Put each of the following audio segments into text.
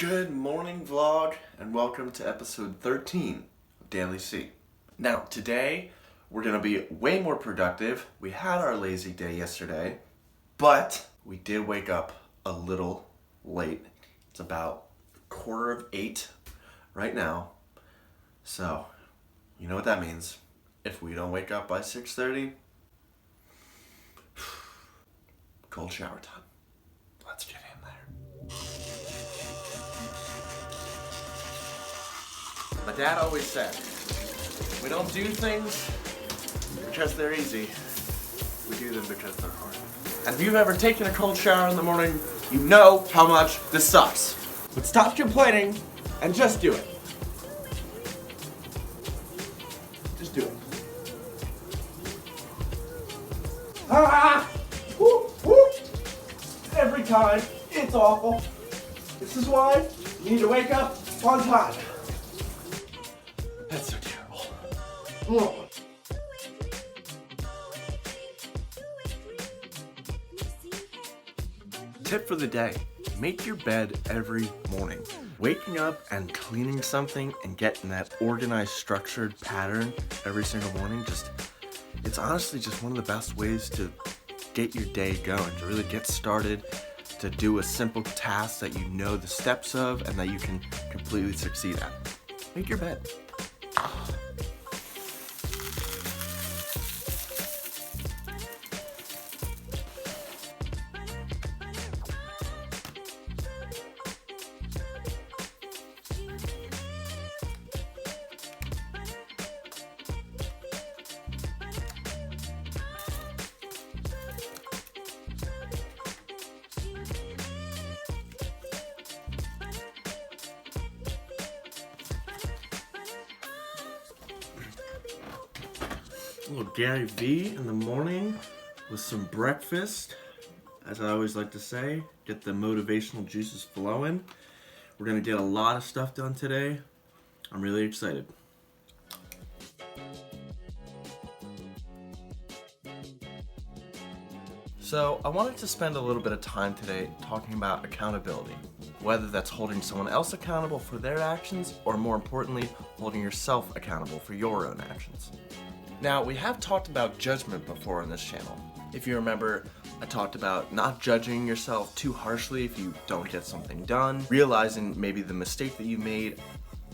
Good morning, vlog, and welcome to episode 13 of DAILYCEE. Now, today we're going to be way more productive. We had our lazy day yesterday, but we did wake up a little late. It's about 7:45 right now. So, you know what that means. If we don't wake up by 6:30, cold shower time. Let's get in there. My dad always said, we don't do things because they're easy. We do them because they're hard. And if you've ever taken a cold shower in the morning, you know how much this sucks. But stop complaining and just do it. Just do it. Ah! Woo! Woo! Every time, it's awful. This is why you need to wake up on time. That's so terrible. Oh. Tip for the day: make your bed every morning. Waking up and cleaning something and getting that organized, structured pattern every single morning, it's honestly just one of the best ways to get your day going, to really get started, to do a simple task that you know the steps of and that you can completely succeed at. Make your bed. A little Gary V in the morning with some breakfast. As I always like to say, get the motivational juices flowing. We're gonna get a lot of stuff done today. I'm really excited. So I wanted to spend a little bit of time today talking about accountability, whether that's holding someone else accountable for their actions or, more importantly, holding yourself accountable for your own actions. Now, we have talked about judgment before on this channel. If you remember, I talked about not judging yourself too harshly if you don't get something done, realizing maybe the mistake that you made,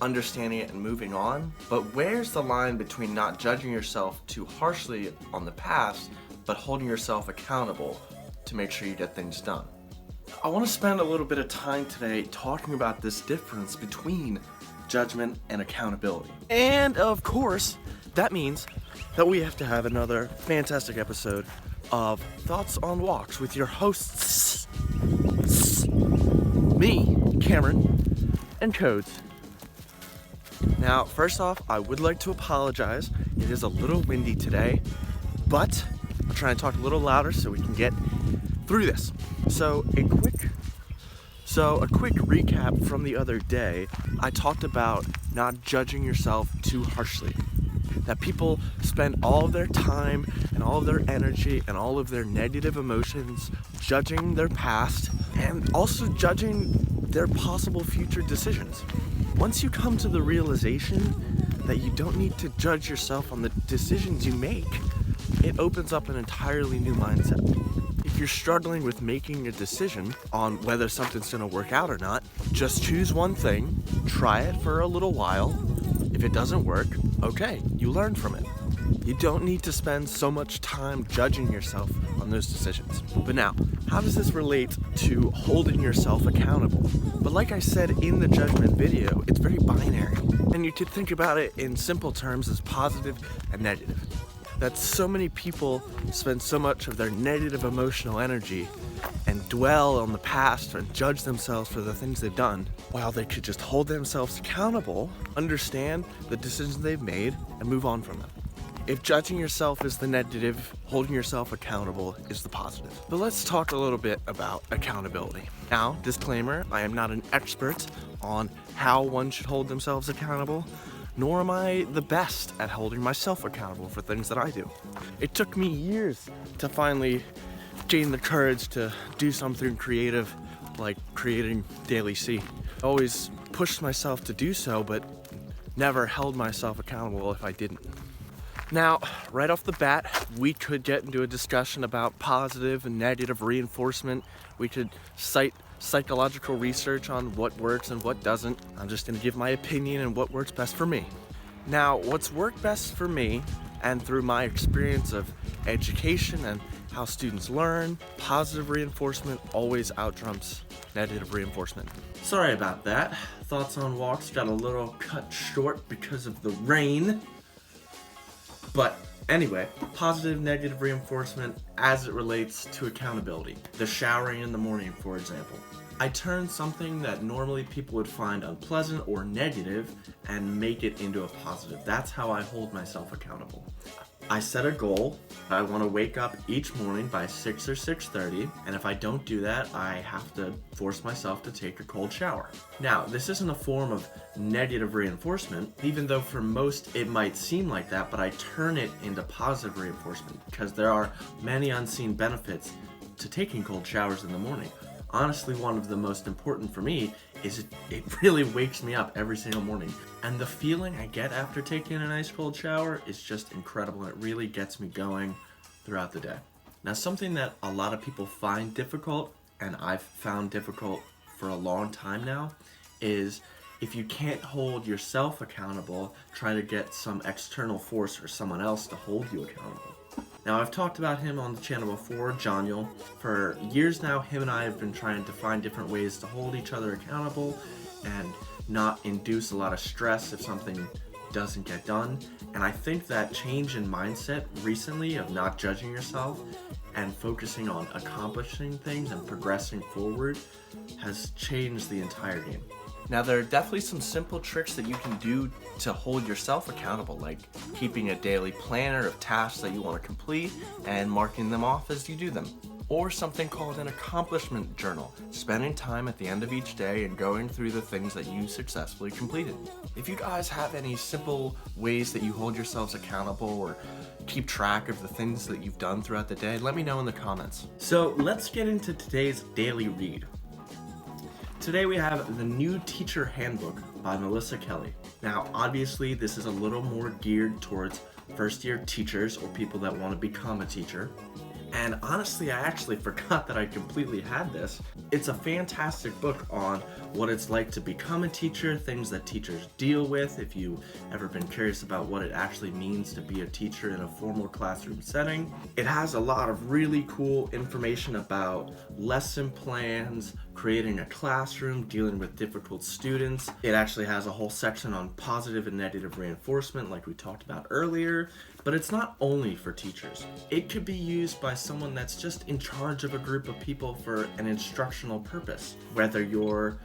understanding it and moving on. But where's the line between not judging yourself too harshly on the past, but holding yourself accountable to make sure you get things done? I want to spend a little bit of time today talking about this difference between judgment and accountability. And of course, that means that we have to have another fantastic episode of Thoughts on Walks with your hosts, me, Cameron, and Codes. Now, first off, I would like to apologize. It is a little windy today, but I'll try and talk a little louder so we can get through this. So a quick recap from the other day. I talked about not judging yourself too harshly. That people spend all of their time and all of their energy and all of their negative emotions judging their past and also judging their possible future decisions. Once you come to the realization that you don't need to judge yourself on the decisions you make, it opens up an entirely new mindset. If you're struggling with making a decision on whether something's going to work out or not, just choose one thing, try it for a little while. If it doesn't work, okay, you learn from it. You don't need to spend so much time judging yourself on those decisions. But now, how does this relate to holding yourself accountable? But like I said in the judgment video, it's very binary. And you could think about it in simple terms as positive and negative. That so many people spend so much of their negative emotional energy and dwell on the past and judge themselves for the things they've done, while they could just hold themselves accountable, understand the decisions they've made, and move on from them. If judging yourself is the negative, holding yourself accountable is the positive. But let's talk a little bit about accountability. Now, disclaimer, I am not an expert on how one should hold themselves accountable, nor am I the best at holding myself accountable for things that I do. It took me years to finally gain the courage to do something creative like creating DAILYCEE. Always pushed myself to do so, but never held myself accountable if I didn't. Now, right off the bat, we could get into a discussion about positive and negative reinforcement. We could cite psychological research on what works and what doesn't. I'm just gonna give my opinion and what works best for me. Now, what's worked best for me, and through my experience of education and how students learn, positive reinforcement always outtrumps negative reinforcement. Sorry about that. Thoughts on walks got a little cut short because of the rain. But anyway, positive, negative reinforcement as it relates to accountability. The showering in the morning, for example. I turn something that normally people would find unpleasant or negative and make it into a positive. That's how I hold myself accountable. I set a goal. I want to wake up each morning by 6 or 6:30, and if I don't do that, I have to force myself to take a cold shower. Now, this isn't a form of negative reinforcement, even though for most it might seem like that, but I turn it into positive reinforcement because there are many unseen benefits to taking cold showers in the morning. Honestly, one of the most important for me is it really wakes me up every single morning. And the feeling I get after taking a nice cold shower is just incredible, and it really gets me going throughout the day. Now, something that a lot of people find difficult, and I've found difficult for a long time now, is if you can't hold yourself accountable, try to get some external force or someone else to hold you accountable. Now, I've talked about him on the channel before, Jonyull. For years now, him and I have been trying to find different ways to hold each other accountable and not induce a lot of stress if something doesn't get done. And I think that change in mindset recently of not judging yourself and focusing on accomplishing things and progressing forward has changed the entire game. Now, there are definitely some simple tricks that you can do to hold yourself accountable, like keeping a daily planner of tasks that you want to complete and marking them off as you do them. Or something called an accomplishment journal, spending time at the end of each day and going through the things that you successfully completed. If you guys have any simple ways that you hold yourselves accountable or keep track of the things that you've done throughout the day, let me know in the comments. So let's get into today's daily read. Today we have the new Teacher Handbook by Melissa Kelly. Now, obviously, this is a little more geared towards first-year teachers or people that want to become a teacher. And honestly, I actually forgot that I completely had this. It's a fantastic book on what it's like to become a teacher, things that teachers deal with, if you've ever been curious about what it actually means to be a teacher in a formal classroom setting. It has a lot of really cool information about lesson plans, creating a classroom, dealing with difficult students. It actually has a whole section on positive and negative reinforcement like we talked about earlier. But it's not only for teachers. It could be used by someone that's just in charge of a group of people for an instructional purpose. Whether you're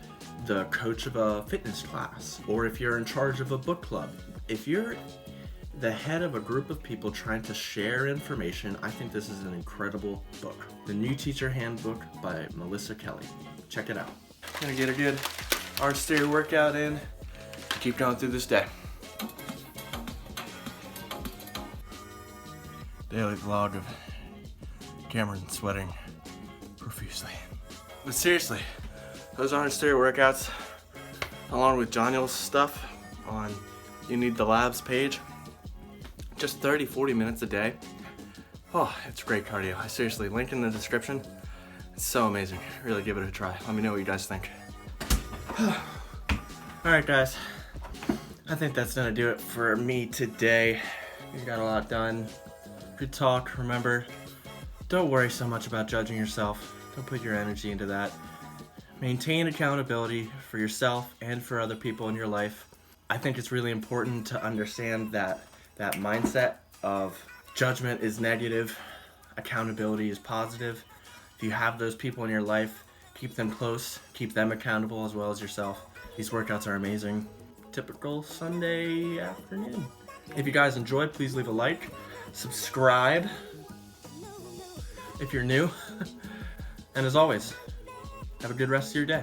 the coach of a fitness class, or if you're in charge of a book club. If you're the head of a group of people trying to share information, I think this is an incredible book. The New Teacher Handbook by Melissa Kelly. Check it out. Gonna get a good arch theory workout in. Keep going through this day. Daily vlog of Cameron sweating profusely. But seriously, those aren't stereo workouts, along with Jonyull's stuff on You Need the Labs page. Just 30-40 minutes a day. Oh, it's great cardio. I seriously, link in the description. It's so amazing. Really give it a try. Let me know what you guys think. Alright guys, I think that's gonna do it for me today. We got a lot done. Good talk. Remember, don't worry so much about judging yourself. Don't put your energy into that. Maintain accountability for yourself and for other people in your life. I think it's really important to understand that mindset of judgment is negative, accountability is positive. If you have those people in your life, keep them close, keep them accountable as well as yourself. These workouts are amazing. Typical Sunday afternoon. If you guys enjoyed, please leave a like. Subscribe if you're new. And as always, have a good rest of your day.